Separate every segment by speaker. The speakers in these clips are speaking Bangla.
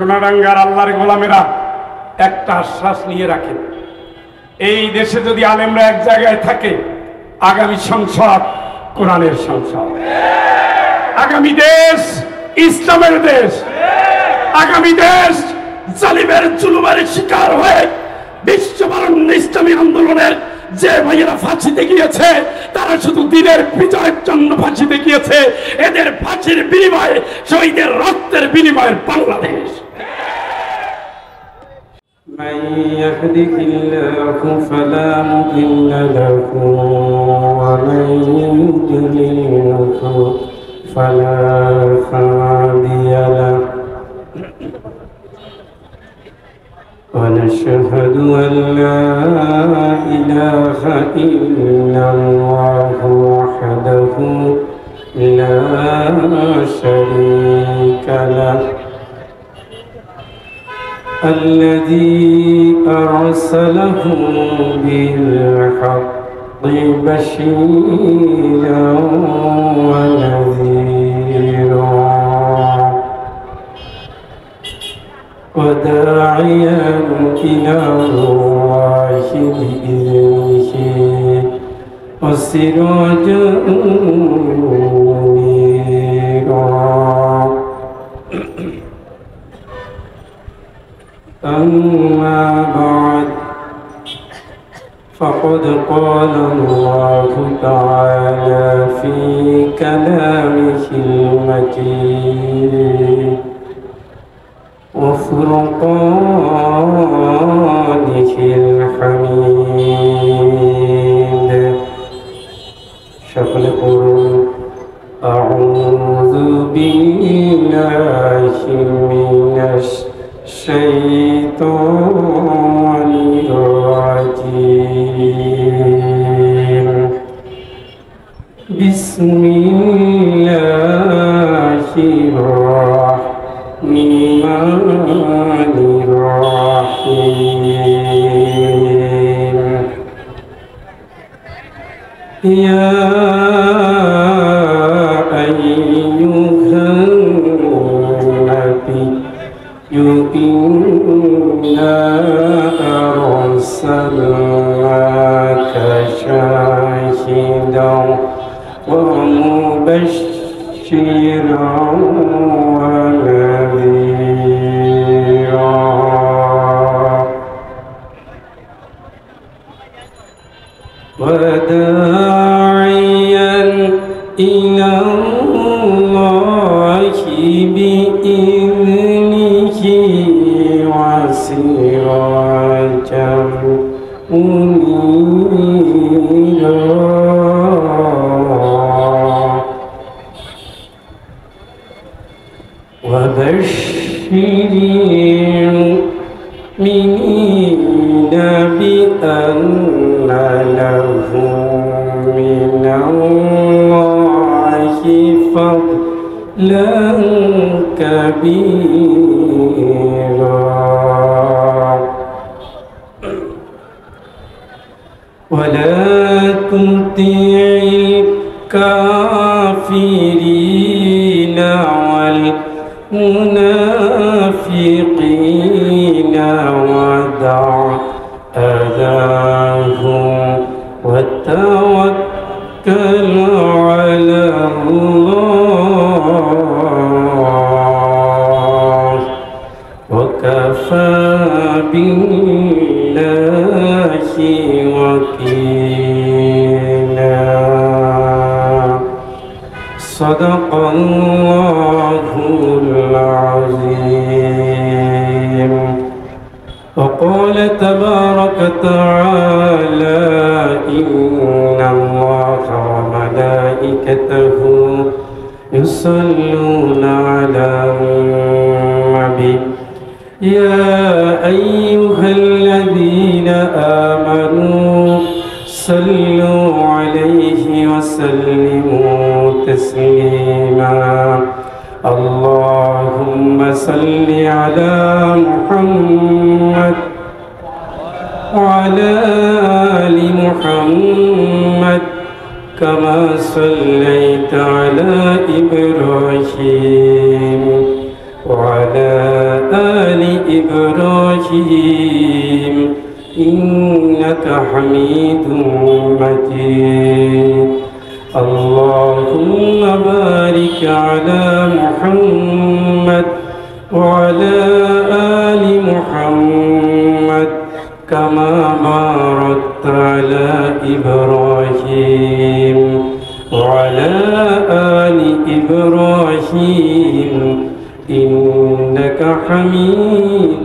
Speaker 1: সোনাডাঙ্গার আল্লাহর গোলামেরা একটা আশ্বাস নিয়ে রাখেন, এই দেশে যদি আলেমরা এক জায়গায় থাকে, আগামী সংসদ কোরআনের সংসদ, আগামী দেশ ইসলামের দেশ, আগামী দেশ জালিমের জুলুমের শিকার হয়ে বিশ্ববরণ্য ইসলামী আন্দোলনের যে ভাইয়েরা ফাঁসিতে গিয়েছে তারা শুধু দিনের বিজয়ের জন্য ফাঁসিতে গিয়েছে, এদের ফাঁসির বিনিময়ে শহীদের রক্তের বিনিময়ের বাংলাদেশ।
Speaker 2: من يهده الله فلا مضل له ومن يضلل فلا هادي له ونشهد أن لا إله إلا الله وحده لا شريك له الذي أرسله بالحق بشيرا ونذيرا وداعيا إلى الله بإذنه وسراجا منيرا أما بعد فقد قال الله تعالى في كلامه المجيد وفرقانه الحميد شغل أعوذ بالله من الشيطان الرجيم بسم الله الرحمن الرحيم يا أيها النبي إنا أرسلناك شاهدا ومبشرا ونذيرا وداعيا إلى الله بإذنه وسراجا منيرا وبشر المؤمنين بأن لهم من الله فضلا كبيرا ولا تطع الكافرين والمنافقين ودع أذاهم وتوكل على الله وكفى بالله وكيلا صدق الله العظيم وقال تبارك تعالى إن الله وملائكته يصلون على النبي يا أيها الذين آمنوا صلوا عليه وسلموا تسليما اللهم صل على محمد وعلى آل محمد كما صليت على إبراهيم وعلى آل إبراهيم إنك حميد مجيد اللهم بارك على محمد وعلى آل محمد كما باركت على إبراهيم وعلى آل إبراهيم إنك حميد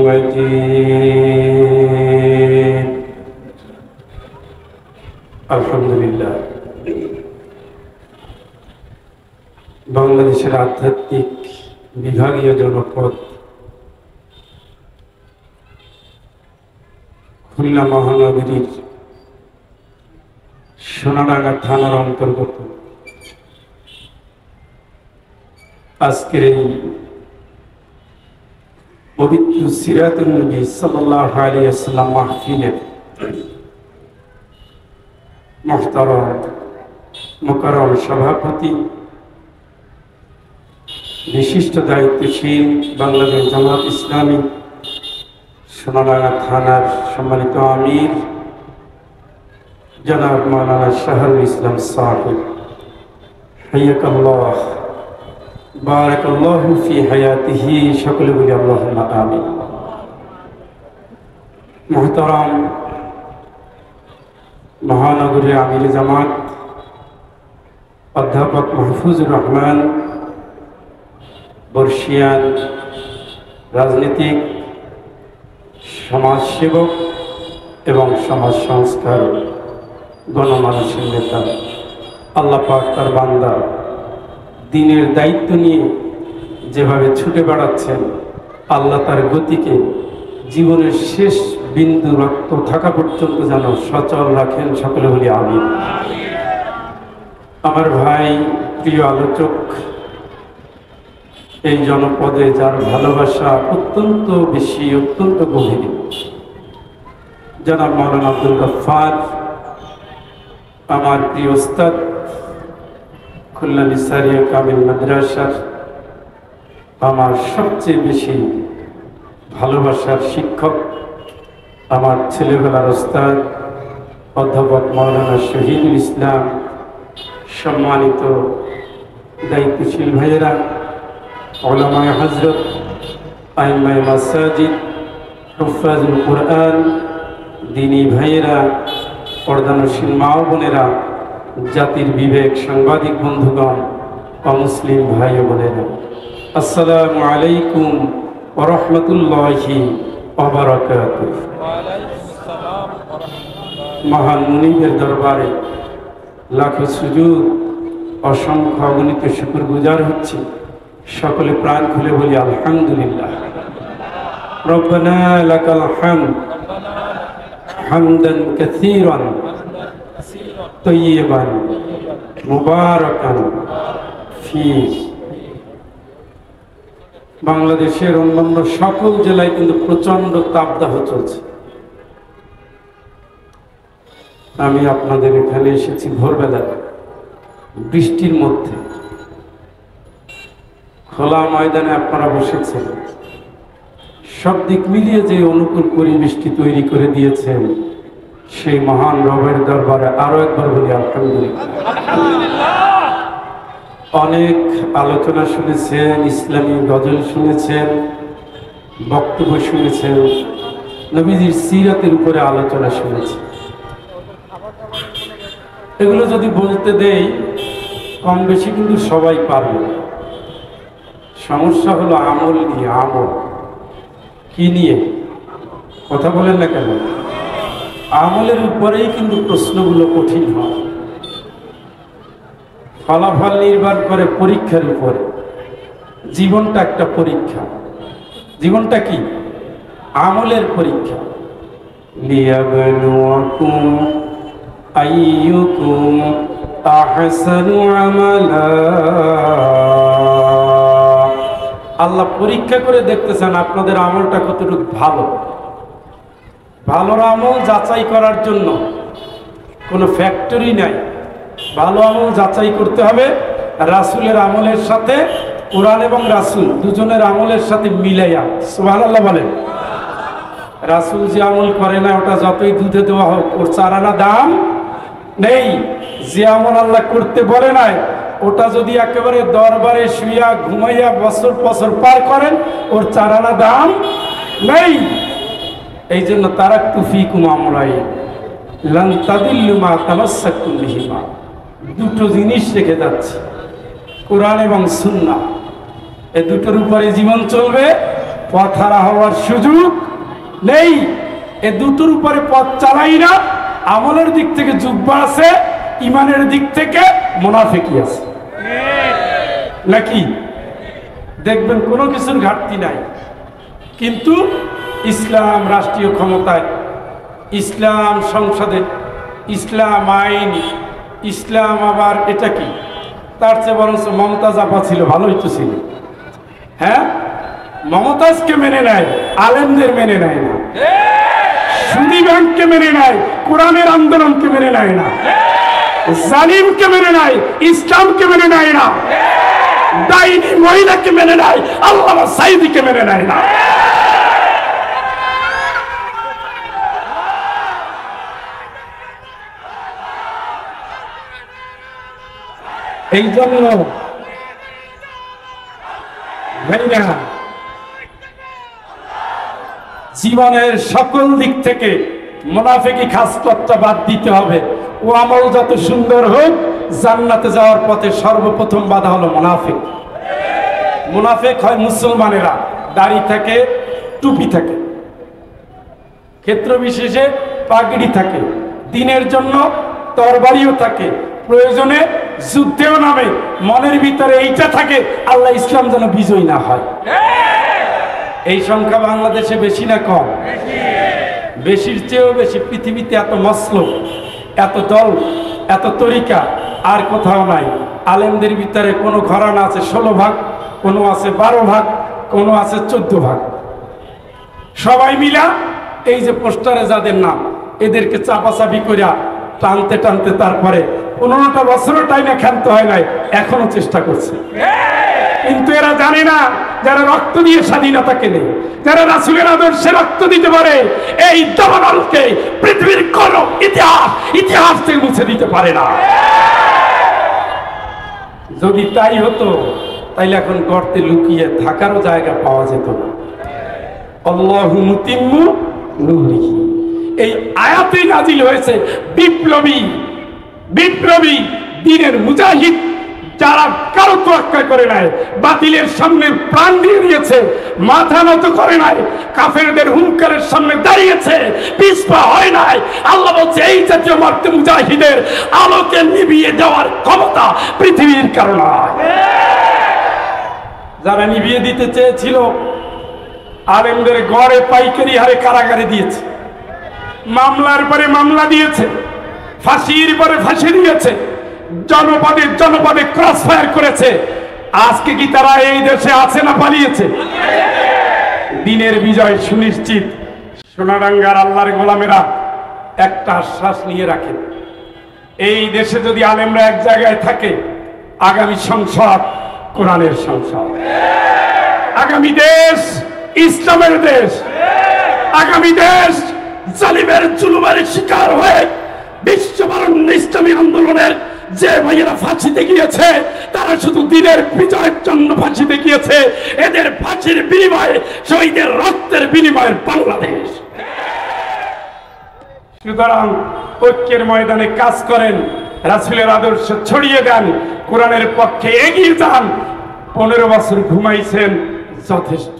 Speaker 2: مجيد الحمد لله বাংলাদেশের আধ্যাত্মিক বিভাগীয় জনপদ খুলনা মহানগরীর সোনাডাঙ্গা থানার অন্তর্গত আজকের এই পবিত্র সিরাতুন নবী সাল্লাল্লাহু আলাইহি ওয়াসাল্লাম মাহফিলের মুহতারাম মুকাররম সভাপতি, বিশিষ্ট দায়িত্বশীল বাংলাদেশ জামাত ইসলামী সোনাডাঙ্গা থানার সম্মানিত আমির জনাব মাওলানা শাহরুল ইসলাম সাহেব, হাইয়াকাল্লাহ বারাকাল্লাহু ফি হায়াতিহি, সকলে বলি আল্লাহুম্মা আমিন। মুহতারাম মহানগরীর আমির জামাত অধ্যাপক মাহফুজুর রহমান, বর্ষিয়ান রাজনীতিক, সমাজসেবক এবং সমাজ সংস্কার গণমানুষের নেতা, আল্লাহ পাক তার বান্দা দিনের দায়িত্ব নিয়ে যেভাবে ছুটে বেড়াচ্ছেন, আল্লাহ তার গতিকে জীবনের শেষ বিন্দু রক্ত থাকা পর্যন্ত যেন সচল রাখেন, সকলে বলি আমিন। আমার ভাই, প্রিয় আলোচক, এই জনপদে যার ভালোবাসা অত্যন্ত বেশি, অত্যন্ত গভীর, জনাব মাওলানা আব্দুল গফফার, আমার প্রিয় ওস্তাদ, খুলনা নিসারিয়া কামিল মাদ্রাসার আমার সবচেয়ে বেশি ভালোবাসার শিক্ষক, আমার ছেলেবেলার ওস্তাদ অধ্যাপক মাওলানা শহীদুল ইসলাম, সম্মানিত দায়িত্বশীল ভাইয়েরা, উলামায়ে হযরত, আইম্মায়ে মাসাজিদ, হুফাজুল কুরআন, দ্বীনী ভাইয়েরা, পর্দানশীল মা ও বোনেরা, জাতির বিবেক সাংবাদিক বন্ধুগণ, অমুসলিম ভাই ও বোনেরা, আসসালামু আলাইকুম ওয়া রাহমাতুল্লাহি ওয়া বারাকাতুহু। মহান মুনিবের দরবারে লাখো সুজুদ, অসংখ্য অগণিত শুকরগুজার হচ্ছে, সকলে প্রাণ খুলে বলি আলহামদুলিল্লাহ। রব্বানা লাকাল হামদ হামদান কাসীরান তাইয়িবান মুবারাকান ফীহি। বাংলাদেশের অন্যান্য সকল জেলায় কিন্তু প্রচন্ড তাপদাহ চলছে। আমি আপনাদের এখানে এসেছি ভোরবেলা বৃষ্টির মধ্যে, খোলা ময়দানে আপনারা বসেছেন, সব দিক মিলিয়ে যে অনুকূল পরিবেশটি তৈরি করে দিয়েছেন, সেই মহান রবের দরবারে আরো একবার বলি আলহামদুলিল্লাহ। অনেক আলোচনা শুনেছেন, ইসলামী গজল শুনেছেন, বক্তব্য শুনেছেন, নবীজির সিরাতের উপরে আলোচনা শুনেছেন। এগুলো যদি বলতে দেই কম বেশি কিন্তু সবাই পারবে। সমস্যা হলো আমল নিয়ে। আমল কি নিয়ে কথা বলেন না কেন? আমলের উপরেই কিন্তু প্রশ্নগুলো কঠিন হয়। ফলাফল নির্ভর করে পরীক্ষার উপরে। জীবনটা একটা পরীক্ষা। জীবনটা কি? আমলের পরীক্ষা। লিয়াবলুয়াকুম আইয়ুকুম আহসানু আমালা। আল্লাহ পরীক্ষা করে দেখতেছেন আপনাদের আমলটা কতটুকু ভালো। ভালো আমল যাচাই করার জন্য কোনো ফ্যাক্টরি নাই। ভালো আমল যাচাই করতে হবে রাসূলের আমলের সাথে, কোরআন এবং রাসূল দুজনের আমলের সাথে মিলাইয়া সুবহানাল্লাহ বলেন। রাসূল যে আমল করে না ওটা যতই দুধে দেওয়া হোক ওর চারানা দাম নেই। যে আমল আল্লাহ করতে বলে নাই ওটা যদি একেবারে দরবারে শুইয়া ঘুমাইয়া বছর বছর পার করেন ওর চারানা দাম নেই। এই জন্য তারাক্তু ফীকুম আমরাইন লান তাদিল্লু মা তামাসসাকতুম বিহিমা। দুটো জিনিস রেখে যাচ্ছে, কোরআন এবং সুন্নাহ। এই দুটোর উপরে জীবন চলবে, পথ হারা হওয়ার সুযোগ নেই। এ দুটোর উপরে পথ চালাই না। আমলের দিক থেকে জুব্বা আছে, ইমানের দিক থেকে মুনাফিকি আছে নাকি? দেখবেন কোনো কিছুর ঘাটতি নাই, কিন্তু ইসলাম রাষ্ট্রীয় ক্ষমতায়, ইসলাম সংসদে, ইসলাম আইন, ইসলাম আবার এটা কি, তার চেয়ে বরং মমতাজ আপা ছিল ভালোই তো ছিল। হ্যাঁ, মমতাজকে মেনে নেয়, আলেমদের মেনে নেয় না। সুদী ব্যাংককে মেনে নেয়, কোরআনের আন্দোলনকে মেনে নেয় না। জালিমকে মেনে নেয়, ইসলামকে মেনে নেয় না। ডাইনি মহিলাকে মেনে নেয়, আল্লামা সাঈদীকে মেনে নেয় না। এই জন্য ভাইরা জীবনের সকল দিক থেকে মুনাফিকি খাসলতটা বাদ দিতে হবে। ও আমল যত সুন্দর হোক, জান্নাতে যাওয়ার পথে সর্বপ্রথম বাধা হলো মুনাফিক। মুনাফিক হয় মুসলমানেরা, দাড়ি থাকে, টুপি থাকে, ক্ষেত্র বিশেষে পাগড়ি থাকে, দিনের জন্য তরবারিও থাকে, প্রয়োজনে যুদ্ধেও নামে, মনের ভিতরে এইটা থাকে আল্লাহ ইসলাম যেন বিজয়ী না হয়। এই সংখ্যা বাংলাদেশে বেশি না কম? বেশির চেয়েও বেশি। পৃথিবীতে এত মসলক, এত দল, এত তরিকা আর কোথাও নাই। আলেমদের ভিতরে কোনো ঘরানা আছে 16 ভাগ, কোনো আছে 12 ভাগ, কোনো আছে 14 ভাগ। সবাই মিলা এই যে পোস্টারে যাদের নাম, এদেরকে চাপাচাপি করিয়া টানতে টানতে তারপরে 15টা বছরও টাইমে ক্ষান্ত হয় নাই, এখনো চেষ্টা করছে। কিন্তু এরা জানে না যারা রক্ত দিয়ে স্বাধীনতা কেনে, যারা রাসূলের আদর্শে রক্ত দিতে পারে, এই দাবানলকে পৃথিবীর কোন ইতিহাস থেকে মুছে দিতে পারে না। যদি তাই হতো তাইলে এখন গর্তে লুকিয়ে থাকারও জায়গা পাওয়া যেত না। আল্লাহু মুতিম্মু নূরিহি, এই আয়াতে নাজিল হয়েছে বিপ্লবী বিপ্লবী দিনের মুজাহিদ যারা কারো তোয়াক্কা করে নাই, বাতিলের সামনে প্রাণ দিয়ে দিয়েছে, মাথা নত করে নাই, কাফেরদের হুঙ্কারের সামনে দাঁড়িয়েছে, পিছপা হয় নাই। আল্লাহ বলছে এই জাতীয় মারতে মুজাহিদের আলোকে নিভিয়ে দেওয়ার ক্ষমতা পৃথিবীর কারো নাই। যারা নিভিয়ে দিতে চেয়েছিল আলেমদের গড়ে পাইকারি হারে কারাগারে দিয়েছে, মামলার পরে মামলা দিয়েছে, ফাঁসির পরে ফাঁসি দিয়েছে, জনপদে জনপদে ক্রস ফায়ার করেছে। আজকে কি তারা এই দেশে আছে না পালিয়েছে? দিনের বিজয় সুনিশ্চিত। সোনাডাঙ্গার আল্লাহর গোলামেরা একটা আশ্বাস নিয়ে রাখেন, এই দেশে যদি আলেমরা এক জায়গায় থাকে, আগামী সংসদ কোরআনের সংসদ, আগামী দেশ ইসলামের দেশ, আগামী দেশ জালিমের জুলুমের শিকার হয়ে বিশ্ববরণ্য ইসলামী আন্দোলনের যে ভাইয়েরা ফাঁসিতে গিয়েছে তারা শুধু দিনের বিজয়ের জন্য ফাঁসিতে গিয়েছে, এদের ফাঁসির বিনিময়ে শহীদের রক্তের বিনিময়ে বাংলাদেশ। সুতরাং ঐক্যের ময়দানে কাজ করেন, রাসূলের আদর্শ ছড়িয়ে দেন, কোরআনের পক্ষে এগিয়ে যান। 15 বছর ঘুমাইছেন, যথেষ্ট।